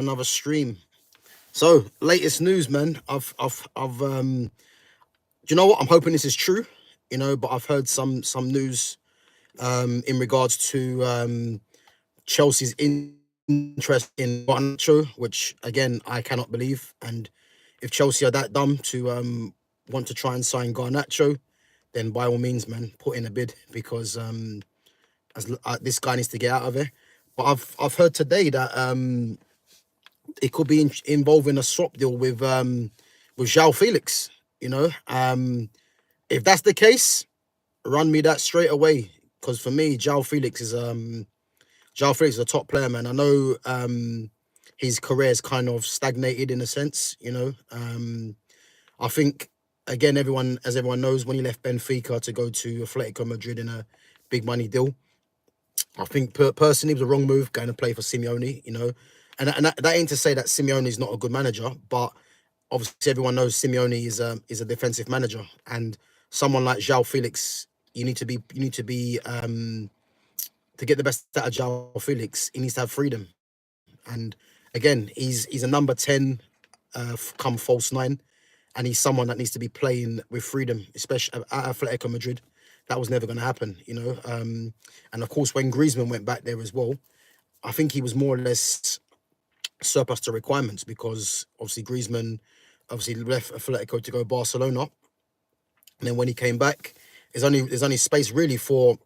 another stream. So, latest news, man. Do you know what? I'm hoping this is true. But I've heard some news in regards to Chelsea's interest in Garnacho, which again I cannot believe. And if Chelsea are that dumb to want to try and sign Garnacho, then by all means, man, put in a bid because this guy needs to get out of here. But I've heard today that it could be involving a swap deal with João Felix. You know, if that's the case, run me that straight away. Because for me, João Felix is a top player, man. I know his career is kind of stagnated in a sense. I think again, everyone knows, when he left Benfica to go to Atletico Madrid in a big money deal, I think personally it was a wrong move going to play for Simeone. And that ain't to say that Simeone is not a good manager, but obviously everyone knows Simeone is a defensive manager, and someone like João Felix, to get the best out of João Felix, he needs to have freedom. And again, he's a number 10 come false nine, and he's someone that needs to be playing with freedom, especially at Atletico Madrid. That was never going to happen. And of course, when Griezmann went back there as well, I think he was more or less surplus to requirements, because obviously Griezmann left Atletico to go Barcelona, and then when he came back, there's only space really for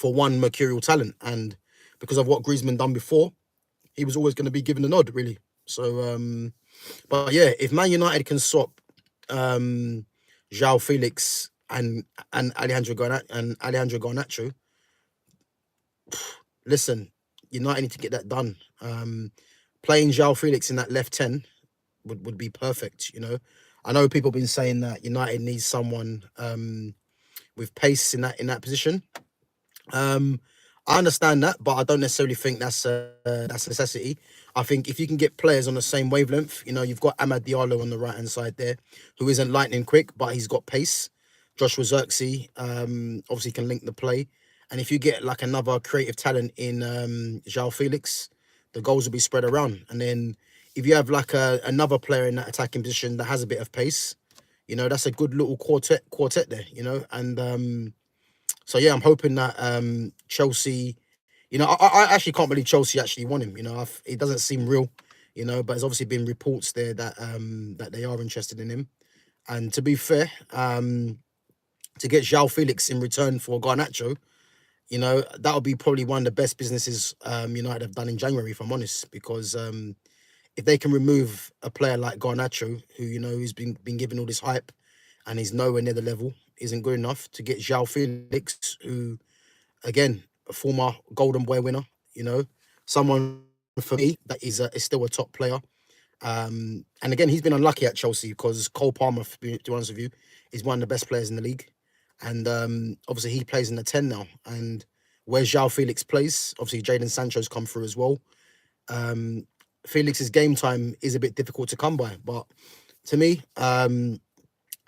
one mercurial talent, and because of what Griezmann done before, he was always going to be given a nod, really. So, but yeah, if Man United can swap João Felix and Alejandro Garnacho, listen, United need to get that done. Playing João Felix in that left 10 would be perfect. I know people have been saying that United needs someone with pace in that position. I understand that, but I don't necessarily think that's a necessity. I think if you can get players on the same wavelength, you've got Amad Diallo on the right hand side there, who isn't lightning quick, but he's got pace. Joshua Zirkzee obviously can link the play, and if you get like another creative talent in João Felix, the goals will be spread around. And then if you have like another player in that attacking position that has a bit of pace, that's a good little quartet there. And so yeah, I'm hoping that Chelsea, I actually can't believe Chelsea actually want him. It doesn't seem real, but there's obviously been reports there that that they are interested in him. And to be fair, to get João Felix in return for Garnacho, that would be probably one of the best businesses United have done in January, if I'm honest, because if they can remove a player like Garnacho, who who's been given all this hype and he's nowhere near the level, isn't good enough, to get João Felix, who again, a former Golden Boy winner, someone for me that is still a top player. And again, he's been unlucky at Chelsea because Cole Palmer, to be honest with you, is one of the best players in the league. And obviously he plays in the 10 now. And where João Felix plays, obviously Jadon Sancho's come through as well. Felix's game time is a bit difficult to come by. But to me, to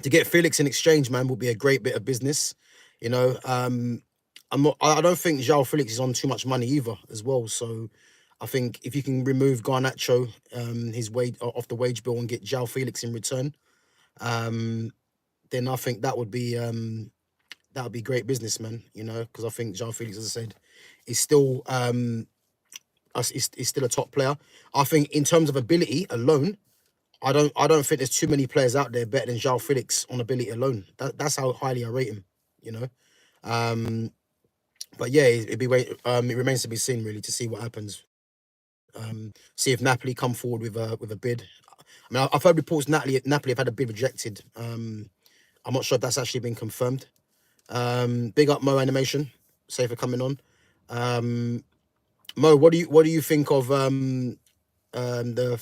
get Felix in exchange, man, would be a great bit of business. I don't think João Felix is on too much money either as well. So I think if you can remove Garnacho, his wage off the wage bill, and get João Felix in return, then I think that would be great business, man. Because I think João Felix, as I said, is still is still a top player. I think in terms of ability alone, I don't think there's too many players out there better than João Felix on ability alone. That's how highly I rate him. But yeah, it remains to be seen really, to see what happens. See if Napoli come forward with a bid. I mean, I've heard reports Napoli have had a bid rejected. I'm not sure if that's actually been confirmed. Big up Mo Animation, say for coming on. Mo, what do you think of the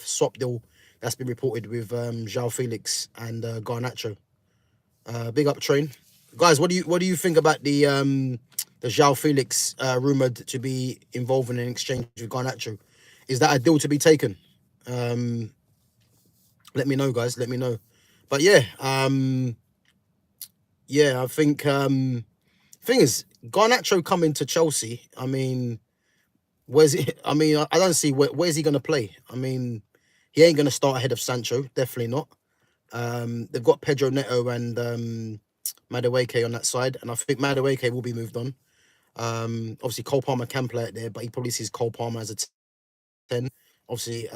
swap deal that's been reported with João Felix and Garnacho? Big up Train, guys. What do you think about the João Felix rumored to be involved in an exchange with Garnacho? Is that a deal to be taken? Let me know, guys. Let me know. But yeah, I think thing is, Garnacho coming to Chelsea, I mean, Where's he? I mean, I don't see where's he gonna play. I mean, he ain't gonna start ahead of Sancho. Definitely not. They've got Pedro Neto and Madueke on that side, and I think Madueke will be moved on. Obviously Cole Palmer can play it there, but he probably sees Cole Palmer as a 10. Obviously,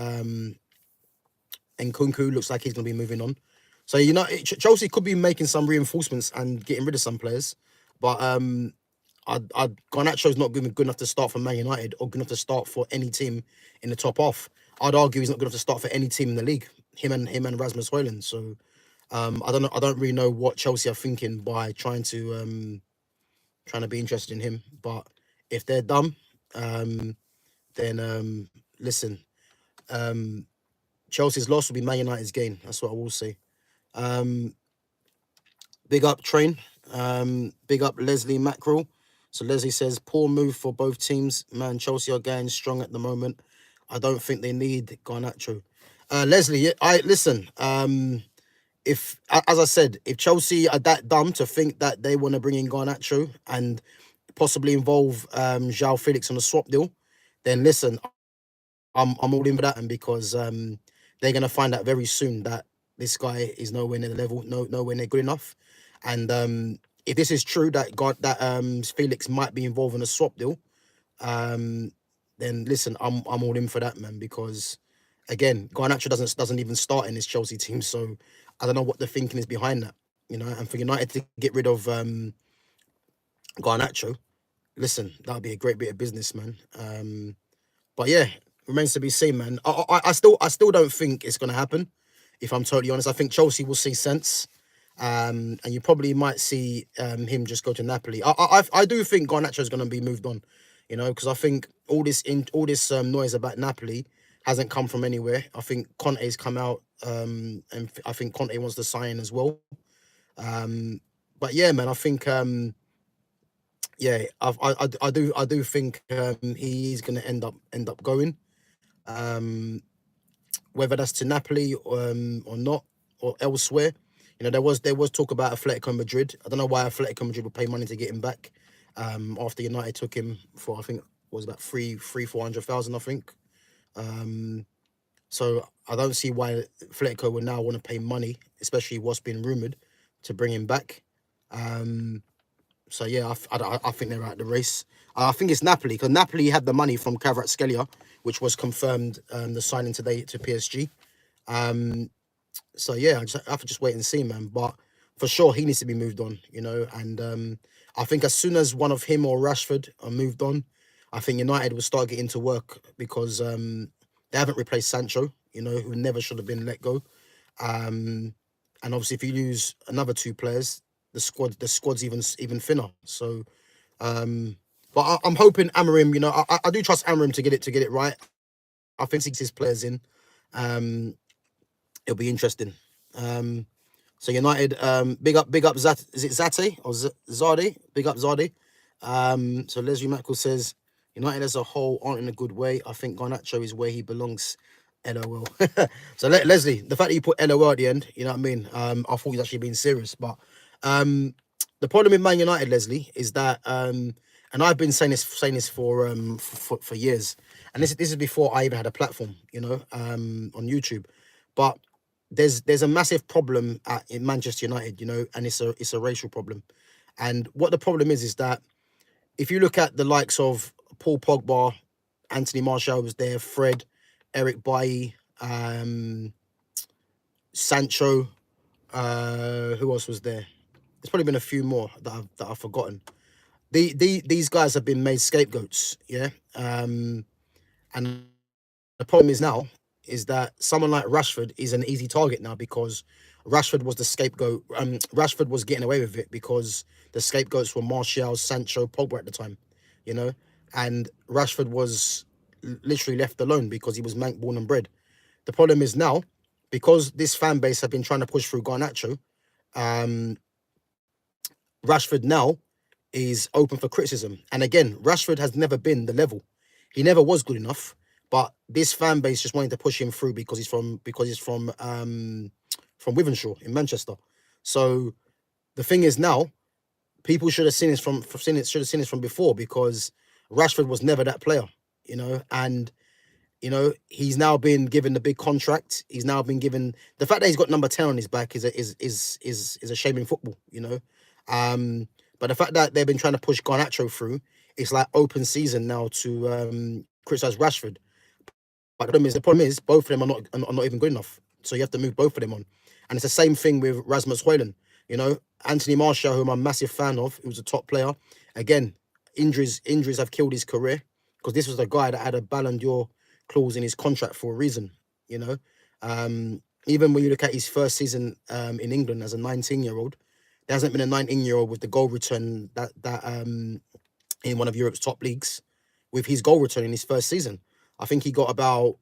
Nkunku looks like he's gonna be moving on. So Chelsea could be making some reinforcements and getting rid of some players, but Garnacho's not good enough to start for Man United or good enough to start for any team in the top half. I'd argue he's not good enough to start for any team in the league. Him and Rasmus Højlund. So I don't know. I don't really know what Chelsea are thinking by trying to be interested in him. But if they're dumb, then listen. Chelsea's loss will be Man United's gain. That's what I will say. Big up Train. Big up Leslie Mackerel. So Leslie says, poor move for both teams. Man, Chelsea are going strong at the moment. I don't think they need Garnacho. Leslie, I listen. If, as I said, if Chelsea are that dumb to think that they want to bring in Garnacho and possibly involve João Felix on a swap deal, then listen, I'm all in for that, and because they're gonna find out very soon that this guy is nowhere near the level, nowhere near good enough. And if this is true that Felix might be involved in a swap deal, then listen, I'm all in for that, man, because again, Garnacho doesn't even start in this Chelsea team, so I don't know what the thinking is behind that, and for United to get rid of Garnacho, listen, that would be a great bit of business, man. But yeah, remains to be seen, man. I still don't think it's gonna happen. If I'm totally honest, I think Chelsea will see sense, and you probably might see him just go to Napoli. I do think Garnacho is gonna be moved on, because I think all this noise about Napoli hasn't come from anywhere. I think Conte's come out, and I think Conte wants to sign as well. But yeah, man, I think yeah, I do think he's gonna end up going. Whether that's to Napoli or not, or elsewhere. There was talk about Atletico Madrid. I don't know why Atletico Madrid would pay money to get him back. After United took him for, I think it was about 400,000, I think. So I don't see why Atletico would now want to pay money, especially what's been rumored, to bring him back. So yeah, I think they're out the race. I think it's Napoli, because Napoli had the money from Kvaratskhelia, which was confirmed, the signing today to PSG. So yeah, I have to just wait and see, man. But for sure, he needs to be moved on, and I think as soon as one of him or Rashford are moved on, I think United will start getting to work, because they haven't replaced Sancho, who never should have been let go. And obviously, if you lose another two players, the squad's even thinner. So, but I'm hoping Amorim, I do trust Amorim to get it right. I think he gets his players in. It'll be interesting. So United, big up Zat. Is it Zate or Zade? Big up Zade. So Leslie Mackel says United as a whole aren't in a good way. I think Garnacho is where he belongs. LOL. So Leslie, the fact that you put LOL at the end, you know what I mean? I thought he was actually being serious, but the problem with Man United, Leslie, is that and I've been saying this for years, and this is before I even had a platform, on YouTube, but there's a massive problem in Manchester United, and it's a racial problem, and what the problem is that if you look at the likes of Paul Pogba, Anthony Martial was there, Fred, Eric Bailly, Sancho, who else was there? There's probably been a few more that I've forgotten. These guys have been made scapegoats, yeah. And the problem is that someone like Rashford is an easy target now, because Rashford was the scapegoat. Rashford was getting away with it because the scapegoats were Martial, Sancho, Pogba at the time, and Rashford was literally left alone because he was Manc born and bred. The problem is now, because this fan base have been trying to push through Garnacho, Rashford now is open for criticism. And again, Rashford has never been the level. He never was good enough. But this fan base just wanted to push him through because he's from Wivenshaw in Manchester. So the thing is now, people should have seen this from before, because Rashford was never that player. and he's now been given the big contract. He's now been given the fact that he's got number 10 on his back is a shame in football. But the fact that they've been trying to push Garnacho through, it's like open season now to criticize Rashford. But the problem is both of them are not even good enough. So you have to move both of them on. And it's the same thing with Rasmus Højlund. Anthony Martial, who I'm a massive fan of, who was a top player. Again, injuries have killed his career because this was a guy that had a Ballon d'Or clause in his contract for a reason. You know, even when you look at his first season in England as a 19-year-old, there hasn't been a 19-year-old with the goal return that in one of Europe's top leagues with his goal return in his first season. I think he got about,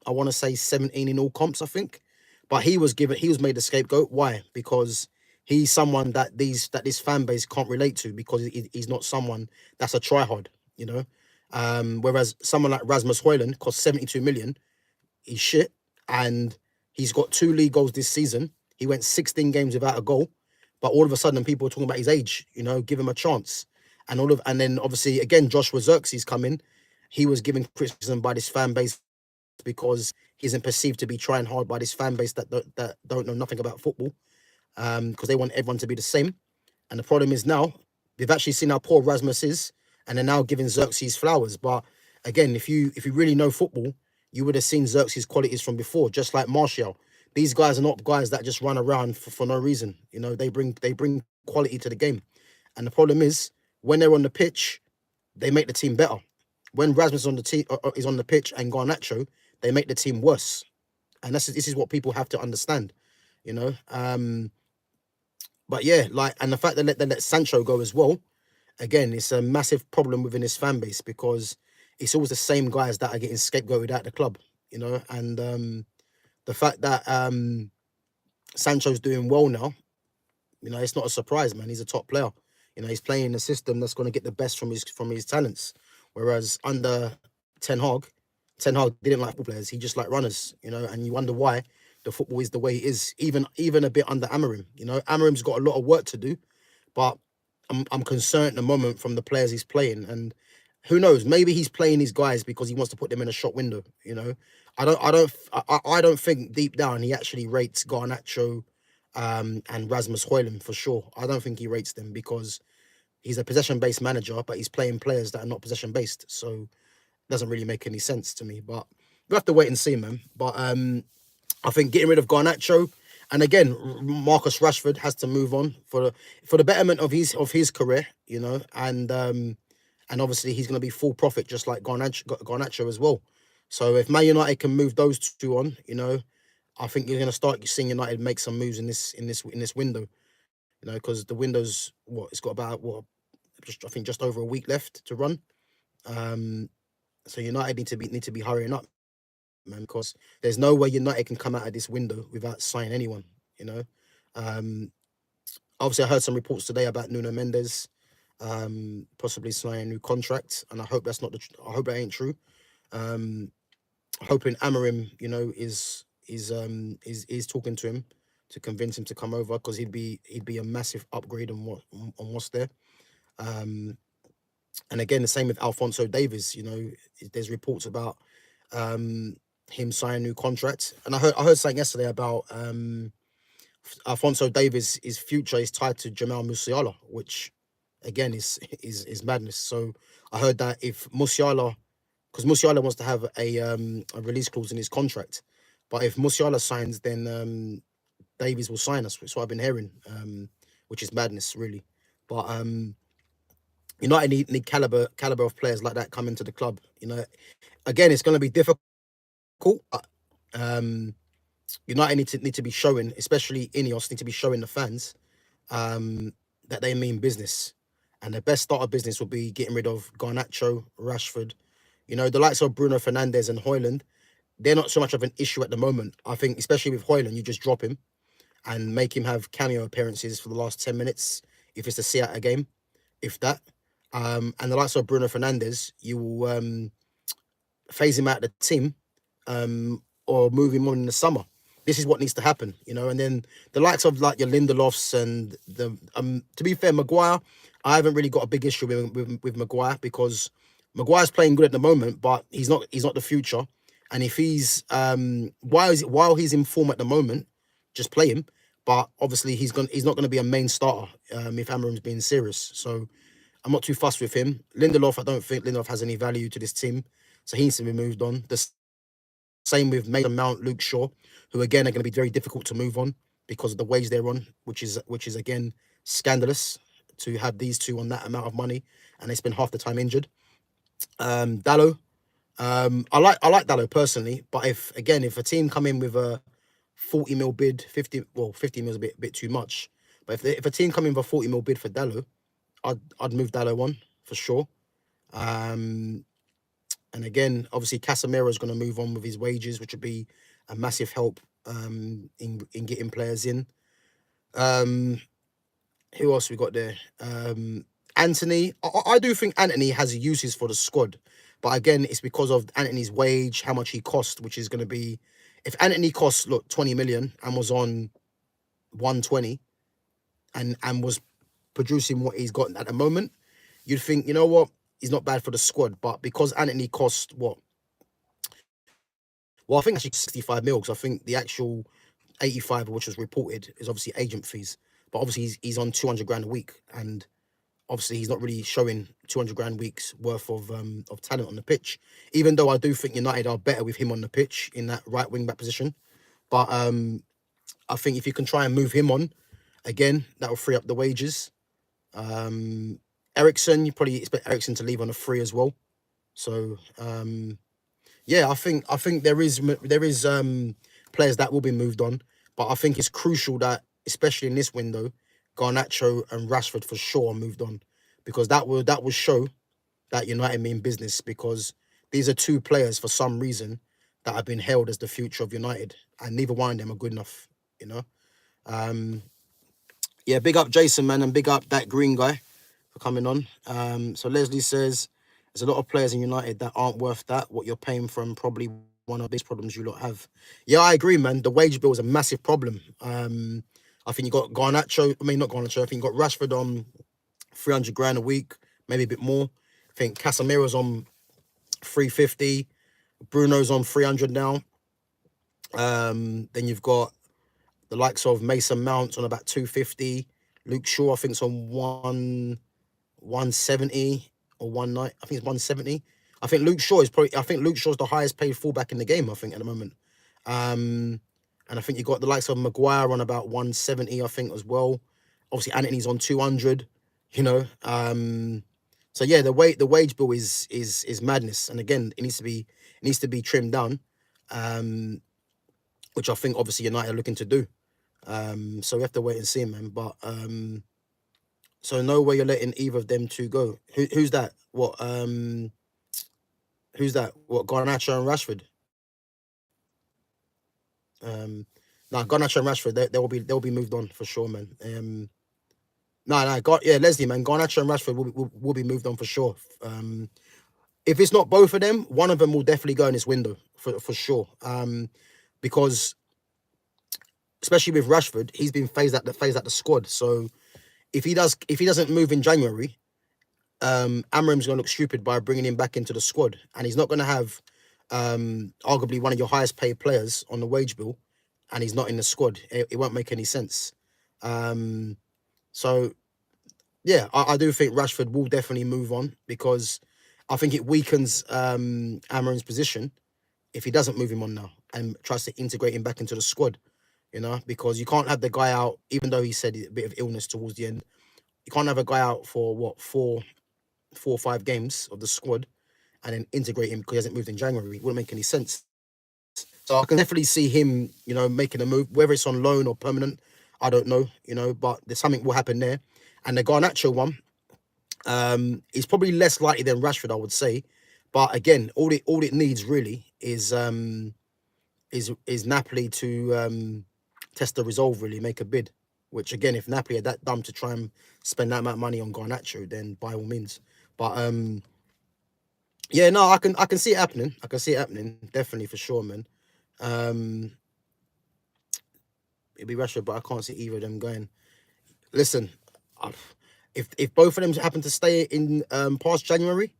I want to say 17 in all comps, I think. But he was made the scapegoat. Why? Because he's someone that this fan base can't relate to because he's not someone that's a tryhard. Whereas someone like Rasmus Højlund cost 72 million, he's shit, and he's got 2 league goals this season. He went 16 games without a goal, but all of a sudden people are talking about his age. Give him a chance, and then obviously again Joshua Xerxes come in. He was given criticism by this fan base because he isn't perceived to be trying hard by this fan base that don't know nothing about football, because they want everyone to be the same. And the problem is now they've actually seen how poor Rasmus is, and they're now giving Xerxes flowers. But again, if you really know football, you would have seen Xerxes' qualities from before, just like Martial. These guys are not guys that just run around for no reason. They bring quality to the game. And the problem is when they're on the pitch, they make the team better. When Rasmus is on the pitch and Garnacho, they make the team worse. And this is what people have to understand. But yeah, and the fact that they let Sancho go as well, again, it's a massive problem within his fan base because it's always the same guys that are getting scapegoated at the club, and the fact that Sancho's doing well now, it's not a surprise, man. He's a top player. He's playing in a system that's going to get the best from his talents. Whereas under Ten Hag didn't like football players. He just liked runners, and you wonder why the football is the way it is. Even a bit under Amorim, Amorim's got a lot of work to do, but I'm concerned at the moment from the players he's playing, and who knows? Maybe he's playing these guys because he wants to put them in a shop window. I don't think deep down he actually rates Garnacho and Rasmus Højlund for sure. I don't think he rates them because he's a possession-based manager, but he's playing players that are not possession-based. So it doesn't really make any sense to me. But we'll have to wait and see, man. But I think getting rid of Garnacho, and again, Marcus Rashford has to move on for the betterment of his career, and obviously he's going to be full profit just like Garnacho as well. So if Man United can move those two on, I think you're going to start seeing United make some moves in this window, because the window's it's got about I think just over a week left to run. So United need to be hurrying up, man, because there's no way United can come out of this window without signing anyone. Obviously I heard some reports today about Nuno Mendes possibly signing a new contract, and I hope that's not I hope that ain't true. Hoping Amorim, is talking to him to convince him to come over, because he'd be a massive upgrade on what's there. And again, the same with Alphonso Davies. There's reports about him signing a new contract, and I heard something yesterday about Alphonso Davies' his future is tied to Jamal Musiala, which again is madness. So I heard that if Musiala, because Musiala wants to have a release clause in his contract, but if Musiala signs, then Davies will sign us. That's what I've been hearing, which is madness, really. But United need caliber of players like that coming to the club. Again, it's going to be difficult. United need to be showing, especially Ineos, need to be showing the fans that they mean business. And the best start of business will be getting rid of Garnacho, Rashford. The likes of Bruno Fernandes and Højlund, they're not so much of an issue at the moment. I think, especially with Højlund, you just drop him and make him have cameo appearances for the last 10 minutes if it's to see out a game, if that. And the likes of Bruno Fernandes, you will phase him out of the team or move him on in the summer. This is what needs to happen, and then the likes of like your Lindelofs and the to be fair, Maguire, I haven't really got a big issue with Maguire because Maguire's playing good at the moment, but he's not the future. And if he's while he's in form at the moment, just play him. But obviously he's not gonna be a main starter if Amarim's being serious. So I'm not too fussed with him. Lindelof, I don't think Lindelof has any value to this team, so he needs to be moved on. The same with Mason Mount, Luke Shaw, who again are going to be very difficult to move on because of the wage they're on, which is again scandalous to have these two on that amount of money, and they spend half the time injured. Dallo, I like Dallo personally, but if a team come in with a 40 mil bid, 50 mil is a bit too much. But if a team come in with a 40 mil bid for Dallo, I'd move Dallo on for sure. Um, and again, obviously Casemiro is going to move on with his wages, which would be a massive help in getting players in. Um, who else we got there? Anthony. I do think Anthony has uses for the squad, but again, it's because of Anthony's wage, how much he cost, which is going to be. If Anthony costs 20 million and was on 120 and was producing what he's got at the moment, you'd think, you know what, he's not bad for the squad. But because Anthony cost what? Well, I think actually 65 mil, because I think the actual 85, which was reported, is obviously agent fees. But obviously he's on 200 grand a week, and obviously he's not really showing 200 grand weeks worth of talent on the pitch. Even though I do think United are better with him on the pitch in that right wing back position, but I think if you can try and move him on, again, that will free up the wages. Ericsson, you probably expect Ericsson to leave on a free as well. So yeah, I think there is players that will be moved on, but I think it's crucial that, especially in this window, Garnacho and Rashford for sure are moved on, because that will show that United mean business, because these are two players for some reason that have been hailed as the future of United, and neither one of them are good enough, you know. Um, yeah, big up Jason, man, and big up that green guy for coming on. So Leslie says there's a lot of players in United that aren't worth that. What you're paying from probably one of the biggest problems you lot have. Yeah, I agree, man. The wage bill is a massive problem. I think you got Garnacho. I mean, not Garnacho. I think you got Rashford on 300 grand a week, maybe a bit more. I think Casemiro's on 350. Bruno's on 300 now. Then you've got the likes of Mason Mount on about 250. Luke Shaw, I think, is on 170 or 190. I think it's 170. I think Luke Shaw's the highest paid fullback in the game, I think, at the moment. And I think you got the likes of Maguire on about 170, I think, as well. Obviously, Anthony's on 200, you know. So yeah, the wage bill is madness. And again, it needs to be trimmed down. Which I think obviously United are looking to do. So we have to wait and see, man. But so no way you're letting either of them two go. Who's that? Who's that? What, Garnacho and Rashford? No, Garnacho and Rashford, they'll be moved on for sure, man. Yeah, Leslie, man, Garnacho and Rashford will be moved on for sure. If it's not both of them, one of them will definitely go in this window for sure. Because especially with Rashford, he's been phased out the squad. So if he doesn't move in January, Amarim's going to look stupid by bringing him back into the squad, and he's not going to have arguably one of your highest paid players on the wage bill, and he's not in the squad. It won't make any sense. So yeah, I do think Rashford will definitely move on, because I think it weakens Amarim's position if he doesn't move him on now and tries to integrate him back into the squad. You know, because you can't have the guy out, even though he said a bit of illness towards the end. You can't have a guy out for what, four or 5 games of the squad and then integrate him because he hasn't moved in January. It wouldn't make any sense. So I can definitely see him, making a move, whether it's on loan or permanent. I don't know, but there's something will happen there. And the Garnacho one, is probably less likely than Rashford, I would say. But again, all it needs really is Napoli to test the resolve, really, make a bid. Which again, if Napoli are that dumb to try and spend that amount of money on Garnacho, then by all means. But yeah, no, I can see it happening. I can see it happening, definitely, for sure, man. It'd be Rashford, but I can't see either of them going. Listen, if both of them happen to stay in past January,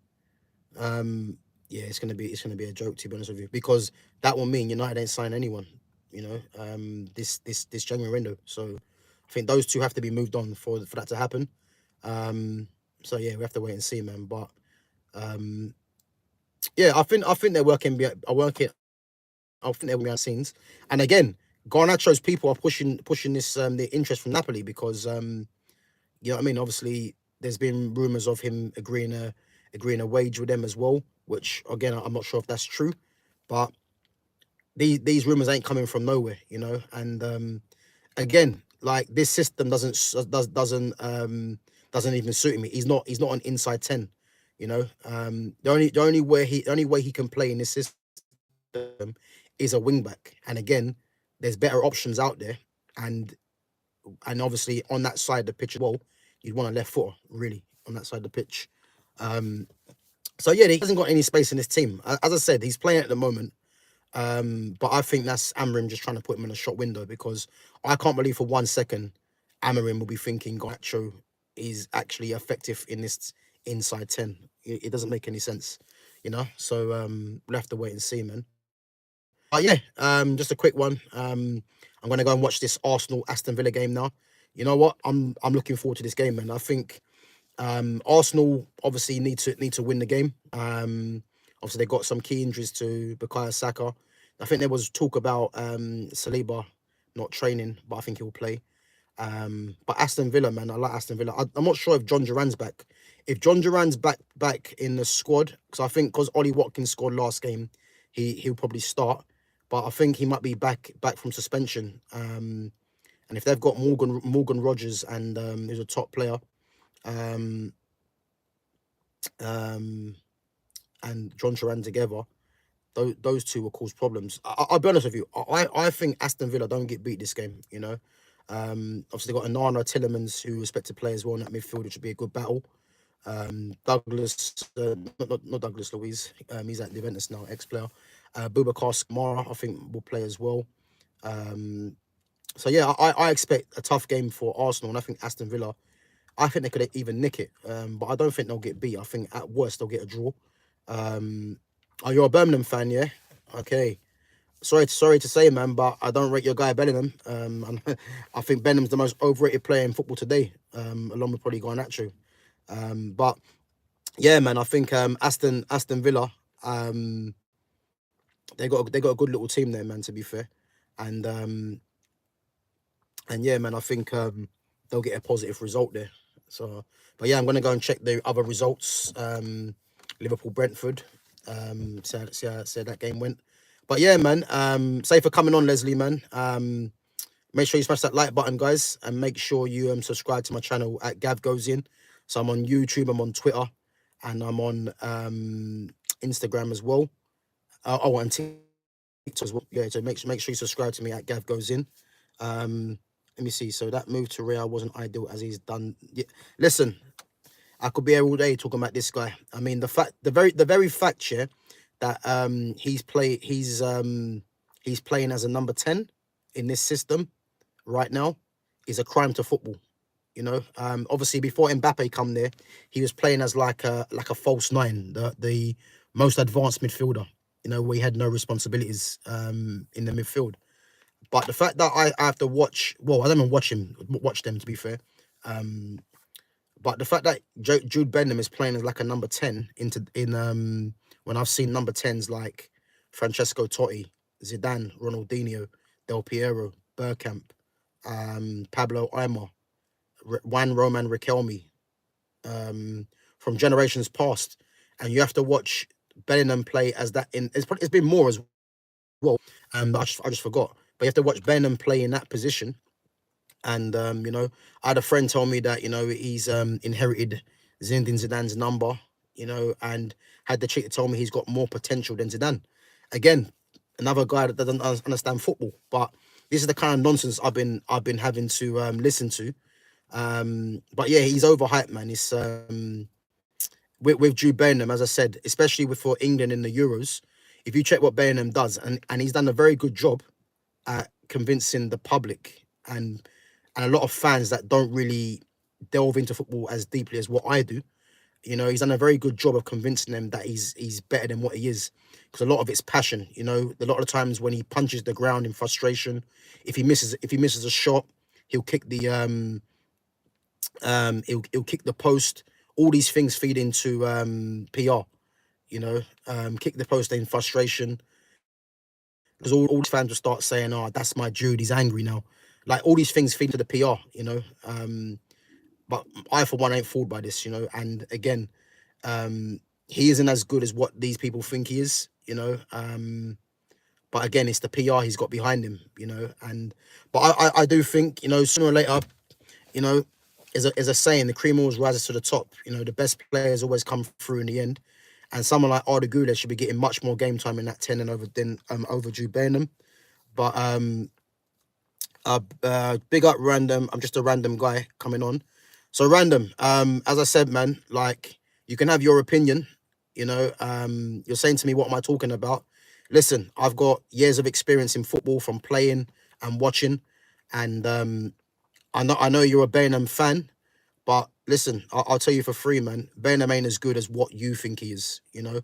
Yeah, it's gonna be a joke, to be honest with you, because that will mean United ain't sign anyone, this January window. So I think those two have to be moved on for that to happen. Um, so yeah, we have to wait and see, man. But um, yeah, I think they're working. I think they're behind the scenes. And again, Garnacho's people are pushing this the interest from Napoli because you know what I mean. Obviously, there's been rumours of him agreeing a wage with them as well, which again I'm not sure if that's true, but these rumours ain't coming from nowhere, And again, like this system doesn't even suit me. He's not an inside 10, the only way he can play in this system is a wing back, and again, there's better options out there, and obviously on that side of the pitch as well, you'd want a left footer really on that side of the pitch. Um, so yeah, he hasn't got any space in this team. As I said, he's playing at the moment. But I think that's Amarim just trying to put him in a shot window, because I can't believe for 1 second Amarim will be thinking Garnacho is actually effective in this inside 10. It doesn't make any sense, So we'll have to wait and see, man. But yeah, just a quick one. I'm gonna go and watch this Arsenal Aston Villa game now. You know what? I'm looking forward to this game, man. I think Arsenal obviously need to win the game. Obviously they got some key injuries to Bukayo Saka. I think there was talk about Saliba not training, but I think he'll play. But Aston Villa, man, I like Aston Villa. I'm not sure if John Duran's back. If John Duran's back in the squad, because I think because Ollie Watkins scored last game, he'll probably start. But I think he might be back from suspension. And if they've got Morgan Rogers and who's a top player, um, um, and John Duran together, those two will cause problems. I'll be honest with you. I think Aston Villa don't get beat this game. Obviously they got Anana Tillemans who expect to play as well in that midfield, which should be a good battle. Douglas, not Douglas Luiz. He's at Juventus now, ex-player. Boubacar Kamara, I think, will play as well. So yeah, I expect a tough game for Arsenal, and I think Aston Villa, I think they could even nick it. But I don't think they'll get beat. I think at worst they'll get a draw. Oh, you're a Birmingham fan, yeah? Okay. Sorry to say, man, but I don't rate your guy Bellingham. And I think Bellingham's the most overrated player in football today, along with probably Garnacho. But yeah, man, I think Aston Villa, they got a good little team there, man. To be fair, and yeah, man, I think they'll get a positive result there. So, but yeah, I'm gonna go and check the other results. Liverpool Brentford. See how that game went. But yeah, man. Say for coming on, Leslie, man. Make sure you smash that like button, guys, and make sure you subscribe to my channel at GavGoesIn. So I'm on YouTube, I'm on Twitter, and I'm on Instagram as well. And TikTok as well. Yeah, so make sure you subscribe to me at GavGoesIn. Let me see. So that move to Real wasn't ideal as he's done. Yeah. Listen, I could be here all day talking about this guy. I mean, the very fact, yeah, that he's playing as a number 10 in this system right now is a crime to football. Obviously before Mbappe come there, he was playing as like a false nine, the most advanced midfielder. Where he had no responsibilities in the midfield. But the fact that I have to watch, well, I don't even watch them to be fair. But the fact that Jude Bellingham is playing as like a number 10 when I've seen number 10s like Francesco Totti, Zidane, Ronaldinho, Del Piero, Bergkamp, Pablo Aimar, Juan Roman Riquelme, from generations past, and you have to watch Bellingham play as that it's been more as well. I just forgot, but you have to watch Bellingham play in that position. And I had a friend tell me that he's inherited Zinedine Zidane's number, and had the cheek to tell me he's got more potential than Zidane. Again, another guy that doesn't understand football, but this is the kind of nonsense I've been having to listen to. But yeah, he's overhyped, man. It's with Jude Bellingham, as I said, especially for England in the Euros. If you check what Bellingham does, and he's done a very good job at convincing the public and a lot of fans that don't really delve into football as deeply as what I do, You know, he's done a very good job of convincing them that he's better than what he is. Because a lot of it's passion. You know, a lot of the times when he punches the ground in frustration, if he misses a shot, he'll kick the he'll kick the post. All these things feed into PR. You know, kick the post in frustration, because all these fans will start saying, "Oh, that's my Jude. He's angry now." Like all these things feed into the PR. You know, but I for one ain't fooled by this. You know, and again, he isn't as good as what these people think he is. You know, but again, it's the PR he's got behind him. You know, and but I do think, you know, sooner or later, you know, is a saying, the cream always rises to the top. You know, the best players always come through in the end. And someone like Arda Güler should be getting much more game time in that 10 than over Jude Bellingham. But big up Random. I'm just a random guy coming on. So Random, as I said, man, like, you can have your opinion. You know, you're saying to me, what am I talking about? Listen, I've got years of experience in football from playing and watching, and I know you're a Bellingham fan, but listen, I'll tell you for free, man. Bellingham ain't as good as what you think he is. You know,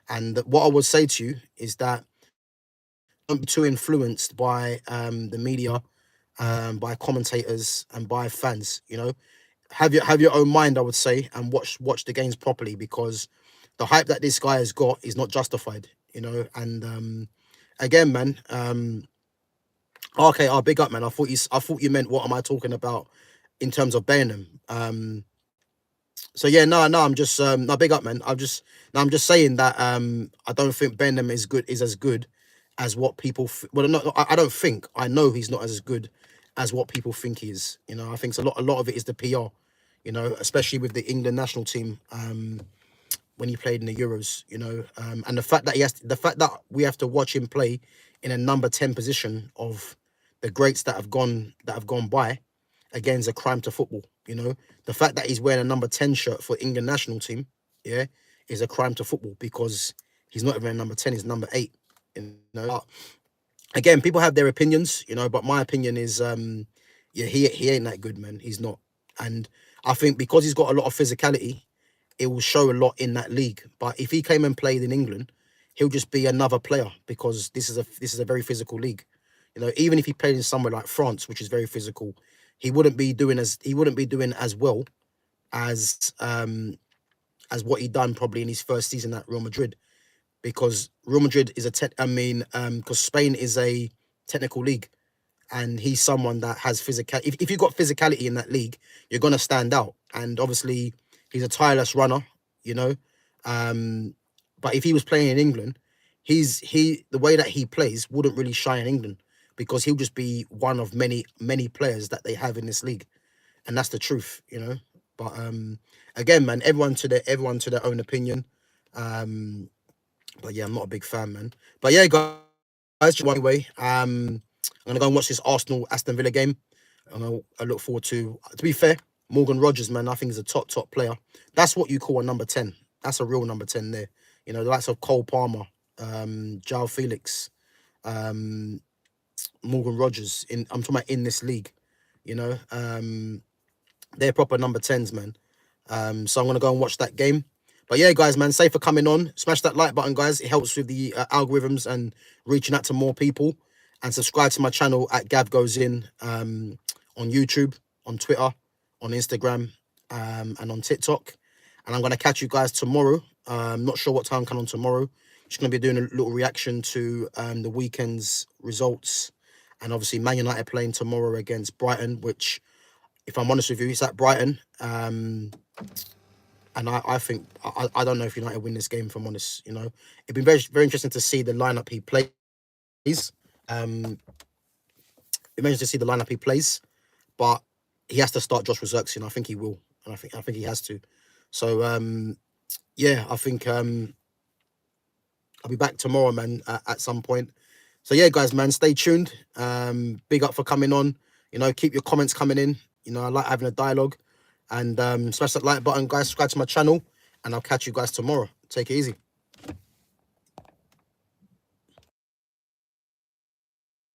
and what I would say to you is that don't be too influenced by the media, by commentators, and by fans. You know, have your own mind, I would say, and watch the games properly, because the hype that this guy has got is not justified. You know, and again, man. Okay, big up, man. I thought you meant what am I talking about in terms of Bellingham. So yeah, no, I'm just no, big up, man. I'm just saying that I don't think Bellingham is as good as what people. Well, not, I don't think. I know he's not as good as what people think he is. You know, I think a lot of it is the PR. You know, especially with the England national team. When he played in the Euros, you know, and the fact that we have to watch him play in a number 10 position of the greats that have gone by, again, is a crime to football. You know, the fact that he's wearing a number 10 shirt for England national team, yeah, is a crime to football, because he's not even a number 10; he's number 8. You know, but again, people have their opinions, you know, but my opinion is, yeah, he ain't that good, man. He's not, and I think because he's got a lot of physicality, it will show a lot in that league. But if he came and played in England, he'll just be another player, because this is a very physical league. You know, even if he played in somewhere like France, which is very physical, he wouldn't be doing as well as what he done probably in his first season at Real Madrid, because Real Madrid is because Spain is a technical league, and he's someone that has physical. If you've got physicality in that league, you're gonna stand out. And obviously, he's a tireless runner, you know. Um, but if he was playing in England, the way that he plays wouldn't really shine in England, because he'll just be one of many players that they have in this league, and that's the truth, you know. But again, man, everyone to their own opinion. Um, but yeah, I'm not a big fan, man. But yeah, guys, just one way. I'm gonna go and watch this Arsenal Aston Villa game. I look forward to be fair, Morgan Rogers, man, I think he's a top player. That's what you call a number 10. That's a real number 10 there. You know, the likes of Cole Palmer, João Felix, um, Morgan Rogers. I'm talking about in this league. You know, they're proper number 10s, man. So I'm gonna go and watch that game. But yeah, guys, man, safe for coming on. Smash that like button, guys. It helps with the algorithms and reaching out to more people. And subscribe to my channel at GavGoesIn, on YouTube, on Twitter, on Instagram, and on TikTok. And I'm gonna catch you guys tomorrow. Not sure what time I'm coming on tomorrow. Just gonna be doing a little reaction to the weekend's results, and obviously Man United playing tomorrow against Brighton, which, if I'm honest with you, it's at Brighton. And I think I don't know if United win this game, if I'm honest. You know, it'd be very very interesting to see the lineup he plays. Um, it'd be interesting to see the lineup he plays, but he has to start Josh Resurrection. I think he will, and I think he has to. So yeah, I think I'll be back tomorrow, man, at some point. So yeah, guys, man, stay tuned. Big up for coming on. You know, keep your comments coming in. You know, I like having a dialogue. And smash that like button, guys. Subscribe to my channel, and I'll catch you guys tomorrow. Take it easy.